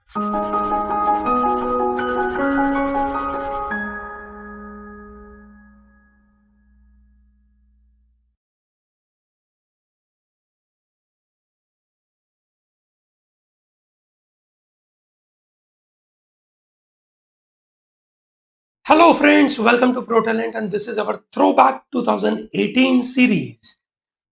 Hello friends, welcome to ProTalent and this is our Throwback 2018 series.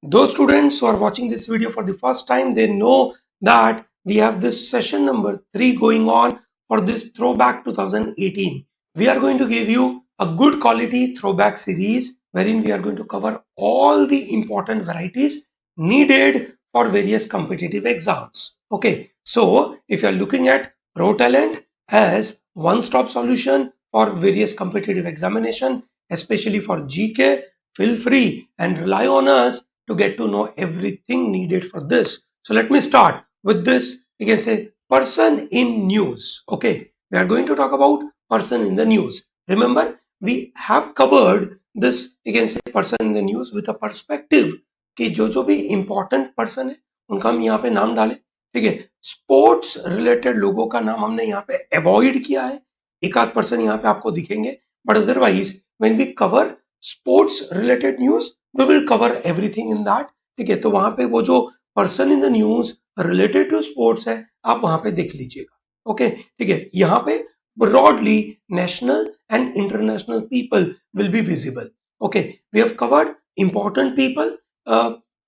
Those students who are watching this video for the first time, they know that we have this session number 3 going on for this Throwback 2018. We are going to give you a good quality throwback series wherein we are going to cover all the important varieties needed for various competitive exams. Okay, so if you are looking at ProTalent as one-stop solution for various competitive examination, especially for GK, feel free and rely on us to get to know everything needed for this. So let me start with this. You can say person in news. Okay, we are going to talk about person in the news. Remember, we have covered this, you can say person in the news with a perspective कि जो भी important person है उनका हम यहाँ पे नाम डालें. ठीक है, स्पोर्ट्स रिलेटेड लोगों का नाम हमने यहाँ पे अवॉइड किया है. एक आध पर्सन यहाँ पे आपको दिखेंगे, but otherwise when we cover sports related news we will cover everything in that. ठीक है, तो वहां पे वो जो person in the news related to sports है आप वहां पे देख लीजिएगा. ओके, ठीक है, यहाँ पे broadly national and international people will be visible. Okay, we have covered important people.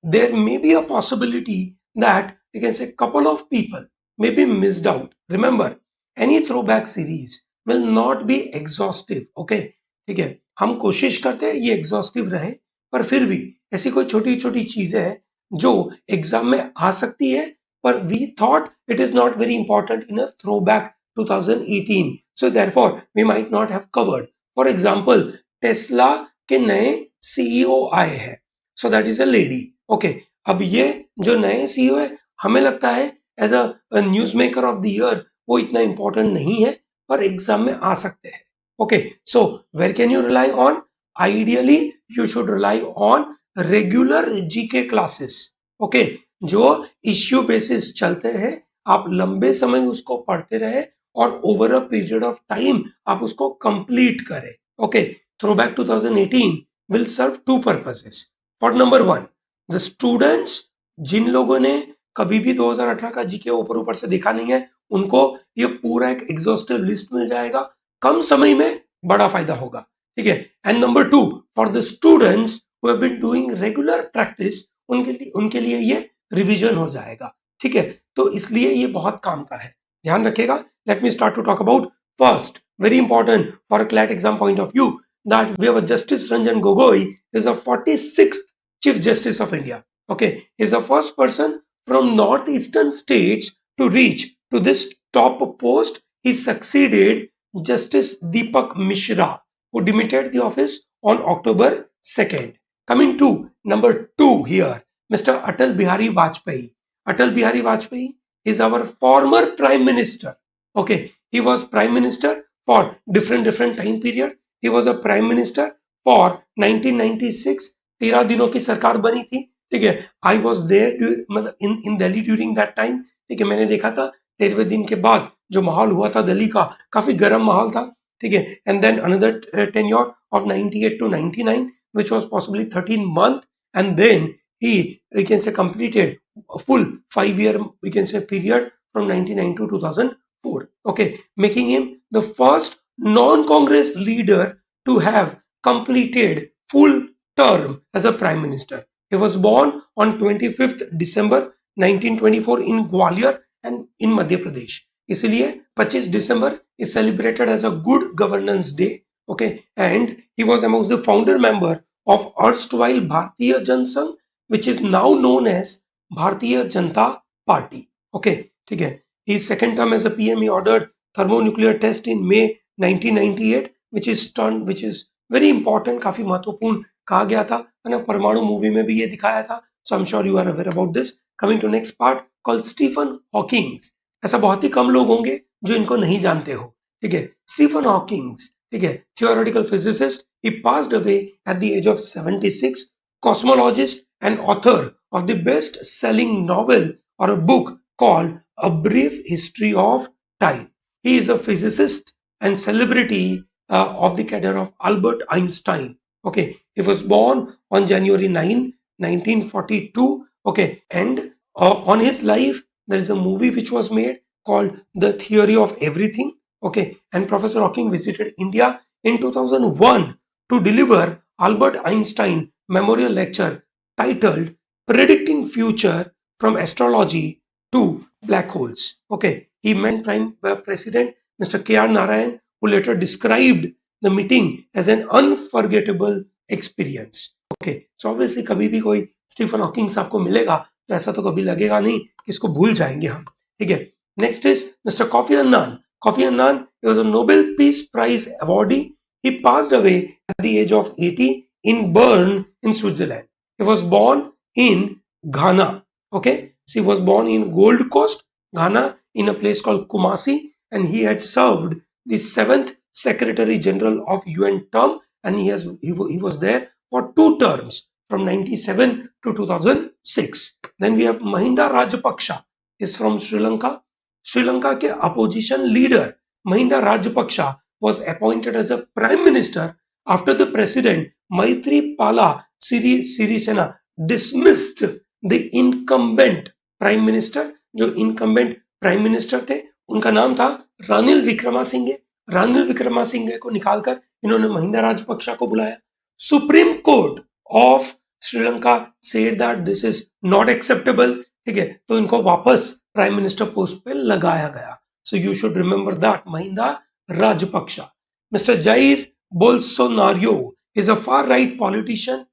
There may be a possibility that you can say couple of people may be missed out. Remember, any throwback series will not be exhaustive. Okay, ठीक है, हम कोशिश करते हैं ये exhaustive रहे, पर फिर भी ऐसी कोई छोटी छोटी चीजें हैं जो एग्जाम में आ सकती है, पर we thought it is not very important in a throwback 2018, so therefore we might not have covered. For example, Tesla के नए सीईओ आए हैं, so that is a lady. Okay, अब ये जो नए सीईओ है हमें लगता है as a news maker of the year वो इतना इंपॉर्टेंट नहीं है, पर एग्जाम में आ सकते हैं. Okay, so where can you rely on? Ideally you should rely on regular GK classes. Okay, जो इश्यू बेसिस चलते हैं, आप लंबे समय उसको पढ़ते रहे और over a period of time आप उसको कंप्लीट करें. Okay, throwback 2018 will serve two purposes. For number one, the students जिन लोगों ने कभी भी 2018 का जीके ऊपर ऊपर से देखा नहीं है, उनको ये पूरा एक एग्जॉस्टिव लिस्ट मिल जाएगा, कम समय में बड़ा फायदा होगा. ठीक है, and number two, for the students who have been doing regular practice, उनके लिए ये रिवीजन हो जाएगा. ठीक है, तो इसलिए ये बहुत काम का है, ध्यान रखिएगा. Let me start to talk about first, very important for a CLAT exam point of view, that we have a Justice Ranjan Gogoi is a 46th Chief Justice of India. Okay, he is the first person from northeastern states to reach to this top post. He succeeded Justice Deepak Mishra, who demitted the office on October 2nd. Coming to number 2 here, Mr. Atal Bihari Vajpayee. Atal Bihari Vajpayee is our former Prime Minister. Okay, he was Prime Minister for different time period. He was a Prime Minister for 1996. 13 दिनों की सरकार बनी थी. ठीक है, I was there मतलब इन Delhi during that time. ठीक है, मैंने देखा था 13वें दिन के बाद जो माहौल हुआ था दिल्ली का, काफी गर्म माहौल था. ठीक है, and then another tenure of 98 to 99 which was possibly 13 month, and then he, we can say, completed a full 5-year, we can say, period from 99 to 2004. Okay, making him the first non-Congress leader to have completed full term as a prime minister. He was born on 25th December 1924 in Gwalior and in Madhya Pradesh. इसलिए 25 December is celebrated as a good governance day. Okay, and he was amongst the founder member of erstwhile Bharatiya Janasangh, which is now known as Bharatiya Janata Party. Okay, ठीक है. His second term as a PM, he ordered thermonuclear test in May 1998, which is very important, काफी महत्वपूर्ण कहा गया था, है ना. परमाणु मूवी में भी ये दिखाया था. So I'm sure you are aware about this. Coming to next part called Stephen Hawking. ऐसा बहुत ही कम लोग होंगे जो इनको नहीं जानते हो. ठीक है, स्टीफन हॉकिंग्स, ठीक है, theoretical physicist. He passed away at the age of 76. Cosmologist and author of the best-selling novel or a book called A Brief History of time. He is a physicist and celebrity of the cadre of Albert Einstein. Okay, he was born on January 9, 1942. Okay, and on his life there is a movie which was made called The Theory of Everything. Okay, and Professor Hawking visited India in 2001 to deliver Albert Einstein Memorial Lecture titled Predicting Future from Astrology to Black Holes. Okay, he met Prime President Mr. K.R. Narayan, who later described the meeting as an unforgettable experience. Okay, so obviously कभी भी कोई Stephen Hawking साहब को मिलेगा तो ऐसा तो कभी लगेगा नहीं कि इसको भूल जाएंगे हम. ठीक है. Next is Mr. Kofi Annan. Kofi Annan, he was a Nobel Peace Prize awardee. He passed away at the age of 80 in Bern in Switzerland. He was born in Ghana. Okay, so he was born in Gold Coast, Ghana, in a place called Kumasi, and he had served the seventh Secretary General of UN term, and he was there for 2 terms from 97 to 2006. Then we have Mahinda Rajapaksa, is from Sri Lanka. Sri Lanka ke opposition leader Mahinda Rajapaksa was appointed as a prime minister after the president Maithripala Sirisena dismissed the incumbent prime minister. जो incumbent prime minister थे उनका नाम था रानिल विक्रमासिंघे. रानिल विक्रमासिंघे को निकालकर इन्होंने महिंदा राजपक्षा को बुलाया. Supreme court of Sri Lanka said that this is not acceptable. ठीक है, तो इनको वापस प्राइम मिनिस्टर पोस्ट पे लगाया गया. So you should remember that Mahinda Rajapaksa. Mr. Jair Bolsonaro is a far-right politician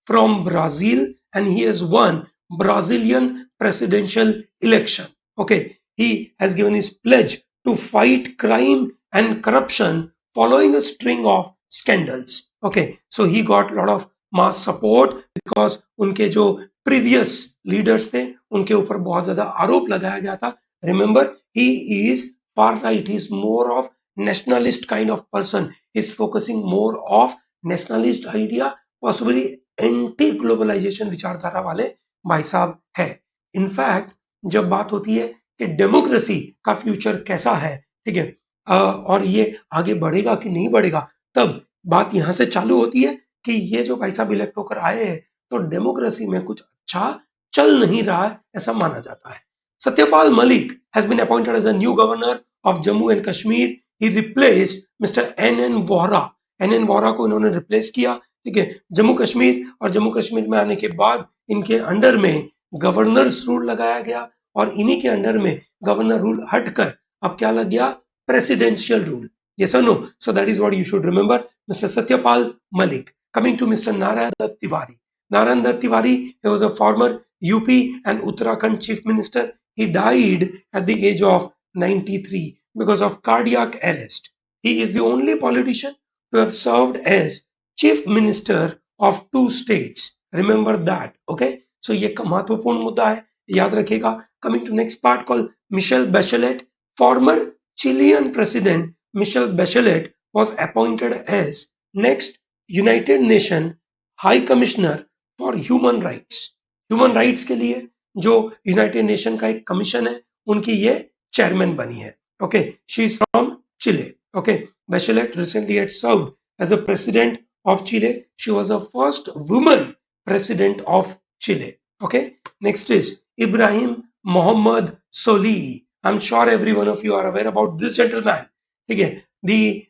from Brazil, and he has won Brazilian presidential election. Okay, he has given his pledge to fight crime and corruption following a string of scandals. Okay, so he got a lot of mass support because उनके जो previous leaders थे उनके ऊपर बहुत ज्यादा आरोप लगाया गया था. Remember, he is far right. He is more of nationalist kind of person. He is focusing more of nationalist idea, possibly anti-globalization विचारधारा वाले भाई साहब है. इनफैक्ट जब बात होती है कि डेमोक्रेसी का फ्यूचर कैसा है, ठीक है, और ये आगे बढ़ेगा कि नहीं बढ़ेगा, तब बात यहाँ से चालू होती है कि ये जो भाई साहब इलेक्ट होकर आए हैं तो डेमोक्रेसी में कुछ अच्छा चल नहीं रहा है, ऐसा माना जाता है. Satyapal Malik has been appointed as a new governor of Jammu and Kashmir. He replaced Mr. N.N. Vohra. N.N. Vohra को इन्होंने रिप्लेस किया. ठीक है, जम्मू कश्मीर और जम्मू कश्मीर में आने के बाद इनके अंडर में गवर्नर्स रूल लगाया गया और इन्हीं के अंडर में गवर्नर रूल हटकर अब क्या लग गया, presidential rule. Yes or no? So that is what you should remember. Mr. Satyapal Malik. Coming to Mr. Narayan Dutt Tiwari. Narayan Dutt Tiwari, he was a former UP and Uttarakhand chief minister. He died at the age of 93 because of cardiac arrest. He is the only politician to have served as chief minister of 2 states. Remember that. Okay. So ये महत्वपूर्ण मुद्दा है, याद रखिएगा. Coming to next part called Michelle Bachelet. Former Chilean president Michelle Bachelet was appointed as next United Nations High Commissioner for Human Rights. Human rights के लिए जो United nation का एक कमीशन है उनकी ये चेयरमैन बनी है. Okay, she is from Chile. Okay, Bachelet recently had served as a president of Chile. She was the first woman president of Chile. Okay, next is Ibrahim Mohamed Solih. I'm sure every one of you are aware about this gentleman. ठीक है, the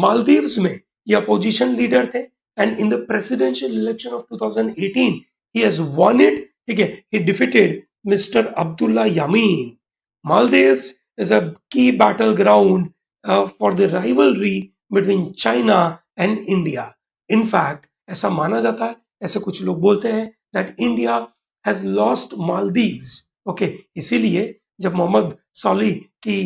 Maldives में ये opposition leader थे and in the presidential election of 2018 he has won it. ठीक है, he defeated Mr. Abdullah Yamin. Maldives is a key battleground for the rivalry between China and India. In fact, ऐसा माना जाता है, ऐसे कुछ लोग बोलते हैं that India has lost Maldives. Okay, इसीलिए जब मोहम्मद सॉलिह की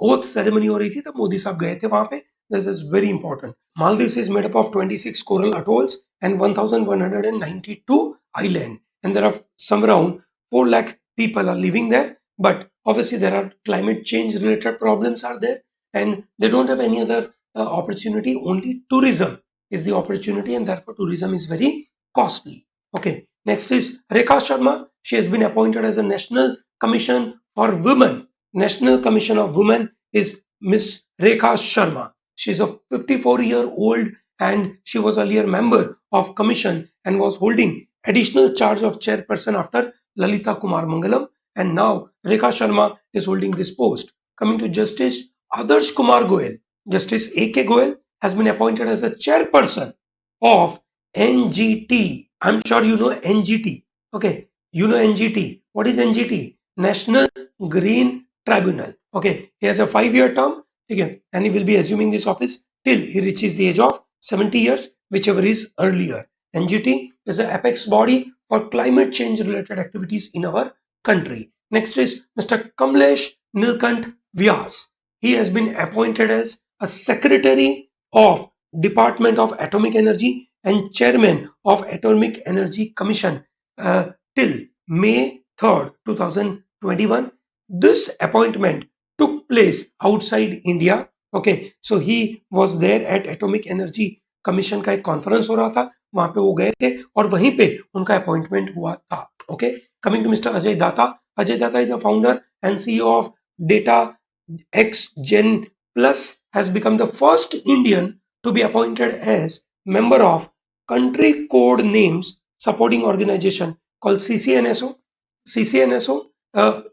ओथ सेरेमनी हो रही थी तब मोदी साहब गए थे वहां पे. This is very important. Maldives is made up of 26 coral atolls and 1192 islands, and there are some around 4 lakh people are living there. But obviously there are climate change related problems are there, and they don't have any other opportunity. Only tourism is the opportunity, and therefore tourism is very costly. Okay, next is Rekha Sharma. She has been appointed as a National Commission for Women. National Commission of Women is Miss Rekha Sharma. She's a 54-year-old and she was earlier member of commission and was holding additional charge of chairperson after Lalita Kumar Mangalam, and now Rekha Sharma is holding this post. Coming to Justice Adarsh Kumar Goel, Justice A.K. Goel has been appointed as a chairperson of NGT. I'm sure you know NGT. Okay, you know NGT. What is NGT? National Green Tribunal. Okay, he has a 5-year term. Okay, and he will be assuming this office till he reaches the age of 70 years, whichever is earlier. NGT is the apex body for climate change related activities in our country. Next is Mr. Kamlesh Nilkant Vyas. He has been appointed as a secretary of Department of Atomic Energy and chairman of Atomic Energy Commission till May 3rd, 2021. This appointment took place outside India. Okay, so he was there at Atomic Energy Commission का एक conference हो रहा था, वहां पे वो गए थे और वहीं पे उनका अपॉइंटमेंट हुआ था. Okay, coming to mister Ajay Data. Ajay Data is a founder and CEO of Data X Gen Plus, has become the first Indian to be appointed as member of Country Code Names Supporting Organization called CCNSO. CCNSO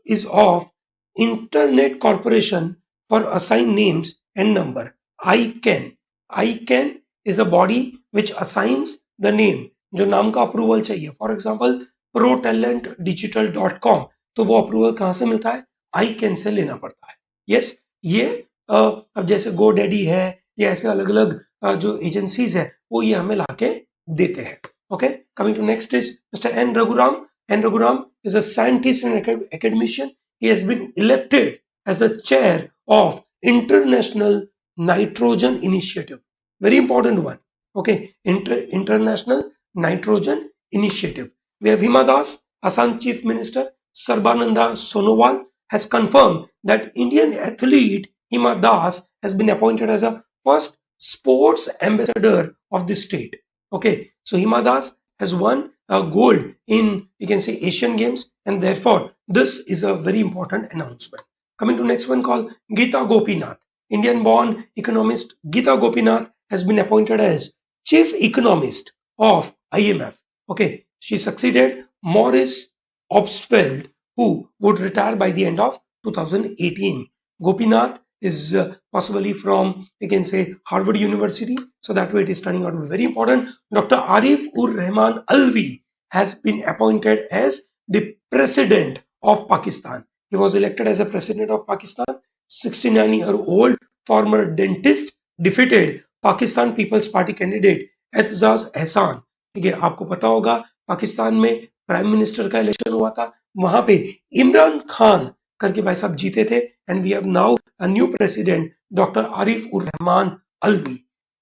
is of Internet Corporation for Assigned Names and Number. ICANN. ICANN is a body which assigns the name. जो नाम का approval चाहिए, for example ProTalentDigital.com, तो वो approval कहाँ से मिलता है? ICANN से लेना पड़ता है. यस, ये अब जैसे GoDaddy है या ऐसे अलग अलग जो एजेंसीज है वो ये हमें लाके देते हैं. Okay, coming to next is mister N Raghuram. N. Raghuram is a scientist and academician. He has been elected as the chair of International Nitrogen Initiative. Very important one. Okay, International Nitrogen Initiative. We have Hema Das, Assam Chief Minister Sarbananda Sonowal has confirmed that Indian athlete Hema Das has been appointed as a first sports ambassador of the state. Okay, so Hema Das has won gold in, you can say, Asian Games, and therefore this is a very important announcement. Coming to next one called Gita Gopinath. Indian-born economist Gita Gopinath has been appointed as chief economist of IMF. Okay, she succeeded Maurice Obstfeld, who would retire by the end of 2018. Gopinath is possibly from, you can say, Harvard University, so that way it is turning out to be very important. Dr. Arif Rahman Alvi has been appointed as the president of Pakistan. He was elected as a president of Pakistan. 69-year-old former dentist defeated Pakistan People's Party candidate Aitzaz एहसान. ठीक है, आपको पता होगा पाकिस्तान में prime minister का election हुआ था, वहां पे इमरान खान करके भाई साहब जीते थे, and we have now a new president doctor Arif ur Rehman Alvi.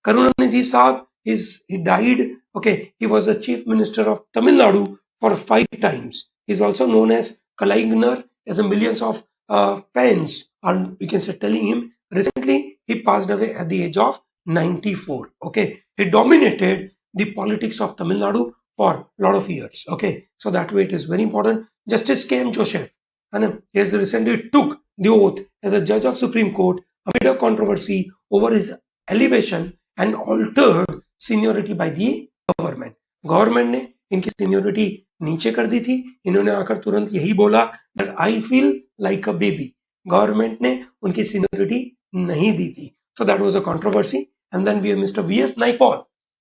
Karunanidhi साहब he died. Okay, he was the chief minister of Tamil Nadu for 5 times. He is also known as Kalaignar, as a millions of fans are, you can say, telling him. Recently he passed away at the age of 94. Okay, he dominated the politics of Tamil Nadu for a lot of years. Okay, so that way it is very important. Justice K.M. Joseph, and he has recently took the oath as a judge of Supreme Court amid a controversy over his elevation and altered seniority by the government. Government ने इनकी seniority नीचे कर दी थी, इन्होंने आकर तुरंत यही बोला that I feel like a baby. Government ने उनकी सीनियोरिटी नहीं दी थी, so that was a controversy. And then we have mister VS Naipaul.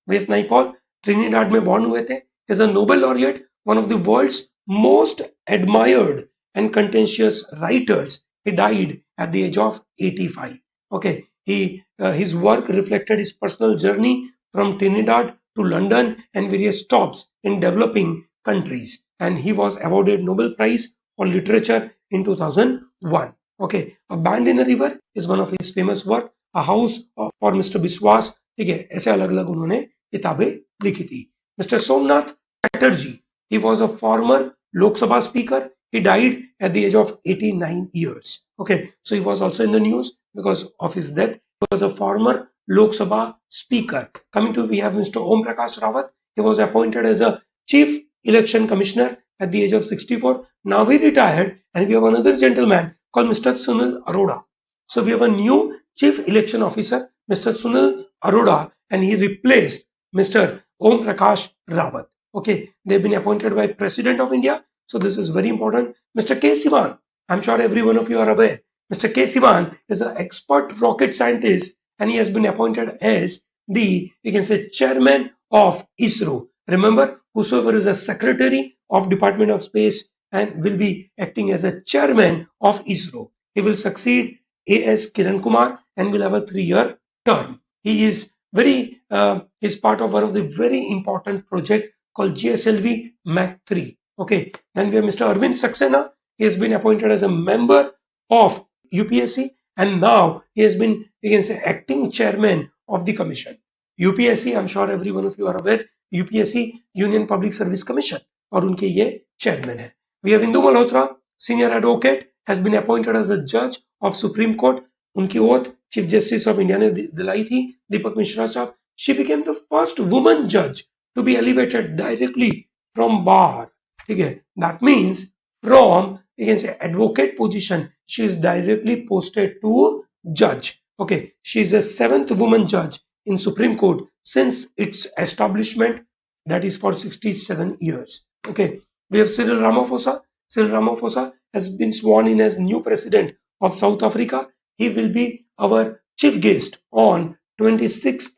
VS Naipaul Trinidad में बॉर्न हुए थे. Is a Nobel laureate, one of the world's most admired and contentious writers. He died at the age of 85. Okay, his work reflected his personal journey from Trinidad to London and various stops in developing countries, and he was awarded Nobel Prize for Literature in 2001. Okay, A Band in a River is one of his famous work. A House for Mr. Biswas. ठीक है, ऐसे अलग अलग उन्होंने किताबें लिखी थी. Mr. Somnath Chatterjee, he was a former Lok Sabha speaker. He died at the age of 89 years. Okay, so he was also in the news because of his death. He was a former Lok Sabha speaker. Coming to, we have Mr. Om Prakash Rawat. He was appointed as a chief election commissioner at the age of 64. Now he retired, and we have another gentleman called Mr. Sunil Arora. So we have a new Chief Election Officer, Mr. Sunil Arora, and he replaced Mr. Om Prakash Rawat. Okay, they've been appointed by President of India. So this is very important. Mr. K. Sivan, I'm sure every one of you are aware. Mr. K. Sivan is an expert rocket scientist, and he has been appointed as the, you can say, chairman of ISRO. Remember, whosoever is a secretary of Department of Space and will be acting as a chairman of ISRO. He will succeed A.S. Kiran Kumar and will have a 3-year term. He is is part of one of the very important project called GSLV Mach 3. Okay, then we have Mr. Irwin Saxena. He has been appointed as a member of UPSC, and now he has been, you can say, acting chairman of the commission. UPSC, I'm sure every one of you are aware, UPSC Union Public Service Commission, और उनके ये chairman है. We have Indu Malhotra, senior advocate, has been appointed as a judge of Supreme Court. उनकी oath Chief Justice of India ने दिलाई थी, दीपक मिश्रा साहब. She became the first woman judge to be elevated directly from bar. ठीक है, that means from, you can say, advocate position, she is directly posted to judge. Okay, she is the 7th woman judge in Supreme Court since its establishment, that is for 67 years. Okay, we have Cyril Ramaphosa. Cyril Ramaphosa has been sworn in as new president of South Africa. He will be our chief guest on 26th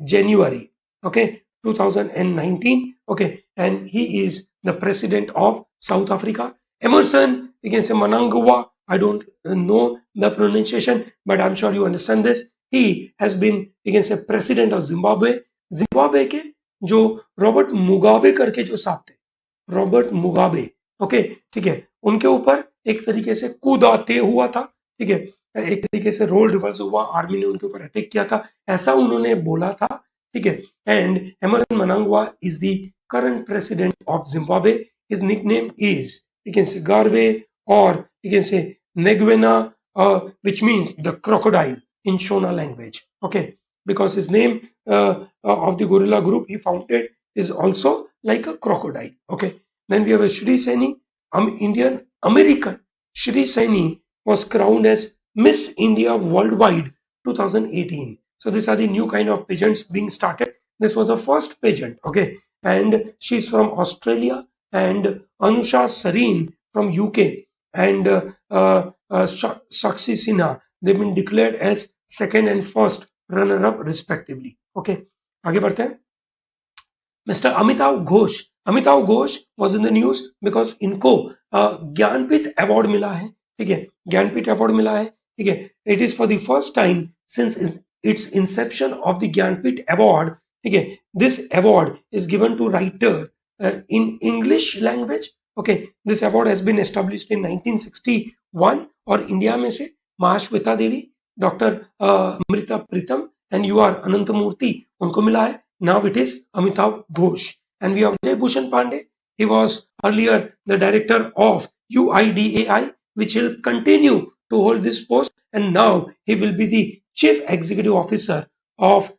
January, okay, 2019. Okay, and he is the president of South Africa. Emerson, you can say Mnangagwa, I don't know the pronunciation, but I'm sure you understand this. He has been, you can say, president of Zimbabwe. Zimbabwe के जो Robert Mugabe करके जो साहब थे, Robert Mugabe, okay, ठीक है, उनके ऊपर एक तरीके से कूदाते हुआ था, ठीक है, एक तरीके से रोल रिवर्स हुआ, आर्मी ने उनके ऊपर अटैक किया था, ऐसा उन्होंने बोला था, ठीक है. And Emmerson Mnangagwa is the current president of Zimbabwe. His nickname is, you can say, Garve, or you can say Negwena, which means the crocodile in Shona language. Okay, because his name of the gorilla group he founded is also like a crocodile. Okay, then we have a Shri Saini, Indian American. Shri Saini was crowned as Miss India Worldwide 2018. So these are the new kind of pageants being started. This was the first pageant. Okay, and she's from Australia, and Anusha Sareen from UK, and Sakshi Sinha, they've been declared as second and first runner-up respectively. Okay, आगे बढ़ते हैं. Mr. Amitav Ghosh. Amitav Ghosh was in the news because इनको Jnanpith award मिला है. ठीक है, Jnanpith award मिला है. ठीक है, it is for the first time since its inception of the Jnanpith award. ठीक है, this award is given to writer in English language. Okay, this award has been established in 1961 और इंडिया में से Mahasweta Devi, doctor Amrita Pritam and U R Ananth Murthy, उनको मिला है. Now it is Amitav Ghosh. And we have Ajay Bhushan Pandey. He was earlier the director of UIDAI, which will continue to hold this post, and now he will be the chief executive officer of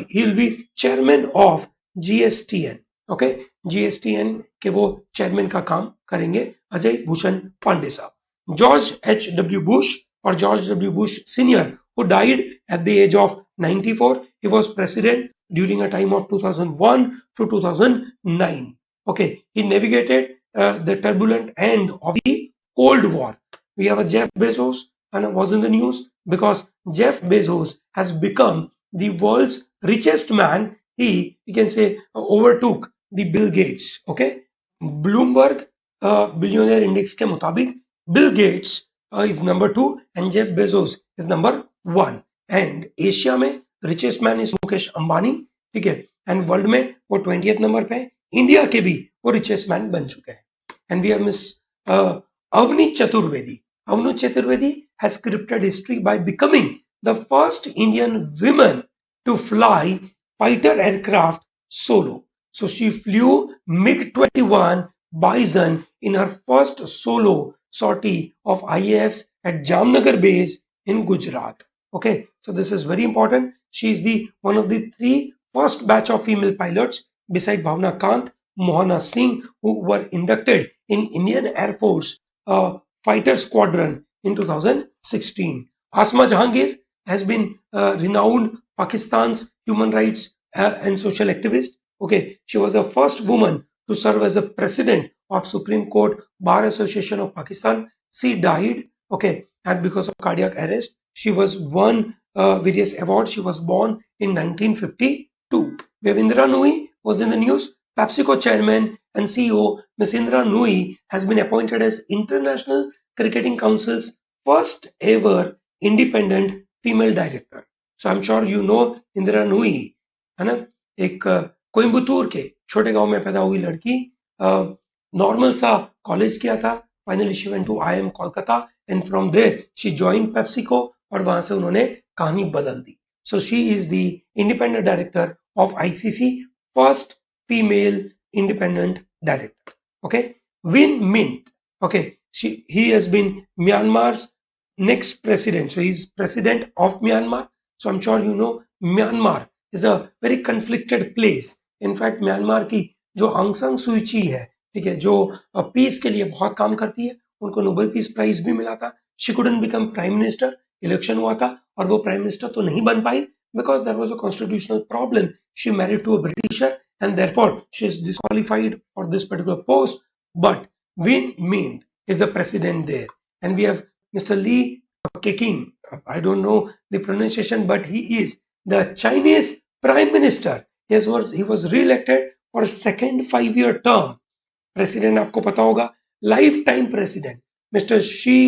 he will be chairman of GSTN. Okay, GSTN के वो chairman का काम करेंगे अजय भूषण पांडे साहब. George H.W. Bush, or George W. Bush Senior, who died at the age of 94. He was president during a time of 2001 to 2009. Okay, he navigated the turbulent end of the Cold War. We have a Jeff Bezos, and was in the news because Jeff Bezos has become the world's richest man. He, you can say, overtook the Bill Gates. Okay, Bloomberg billionaire index के मुताबिक Bill Gates is number 2 and Jeff Bezos is number 1. And Asia में richest man is Mukesh Ambani. ठीक है, and world में वो 20th number पे है. India के भी वो richest man बन चुके हैं. And we have miss Avani Chaturvedi. Avnu Chaturvedi has scripted history by becoming the first Indian woman to fly fighter aircraft solo. So she flew MiG-21 Bison in her first solo sortie of IAFs at Jamnagar base in Gujarat. Okay, so this is very important. She is the one of the 3 first batch of female pilots beside Bhavna Kant, Mohana Singh, who were inducted in Indian Air Force fighter squadron in 2016. Asma Jahangir has been renowned Pakistan's human rights and social activist. Okay, she was the first woman to serve as a president of Supreme Court Bar Association of Pakistan. She died, okay, and because of cardiac arrest, she was won various awards. She was born in 1952. We have Indra Nooyi was in the news. PepsiCo chairman and CEO Ms. Indra Nooyi has been appointed as International Cricketing Council's first ever independent female director. So I'm sure you know Indra Nooyi, है ना? एक कोयम्बतूर के छोटे गांव में पैदा हुई लड़की, नॉर्मल सा कॉलेज किया था, finally she went to IIM Kolkata and from there she joined PepsiCo और वहां से उन्होंने कहानी बदल दी. So she is the independent director of ICC, first female independent director. Okay, Myint. Okay, he has been Myanmar's next president. So he's president of Myanmar. So I'm sure you know Myanmar is a very conflicted place. In fact, Myanmar की जो आंग सान सूची है, ठीक है, जो piece के लिए बहुत काम करती है, उनको नोबेल पीस प्राइज भी मिला था. She couldn't become prime minister. Election हुआ था और वो प्राइम मिनिस्टर तो नहीं बन पाई because there was a constitutional problem. She married to a Britisher and therefore she is disqualified for this particular post. But Win Myint is the president there. And we have Mr. Lee Keqiang. I don't know the pronunciation, but he is the Chinese prime minister. He was re-elected for a second 5-year term. President आपको पता होगा, life time president mister Xi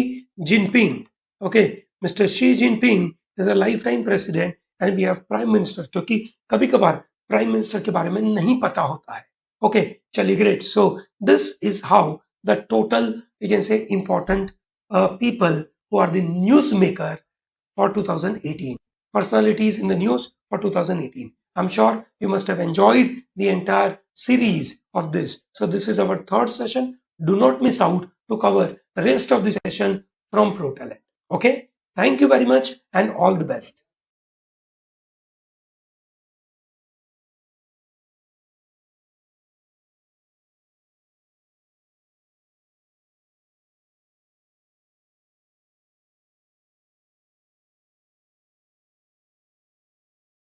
Jinping. Okay, mister Xi Jinping is a life time president and we have prime minister, क्योंकि कभी कभार prime minister के बारे में नहीं पता होता है. ओके, चलिए, great. So this is how the total you can say important people who are the news maker for 2018. Personalities in the news for 2018. I'm sure you must have enjoyed the entire series of this. So this is our third session. Do not miss out to cover the rest of the session from ProTalent. Okay. Thank you very much and all the best.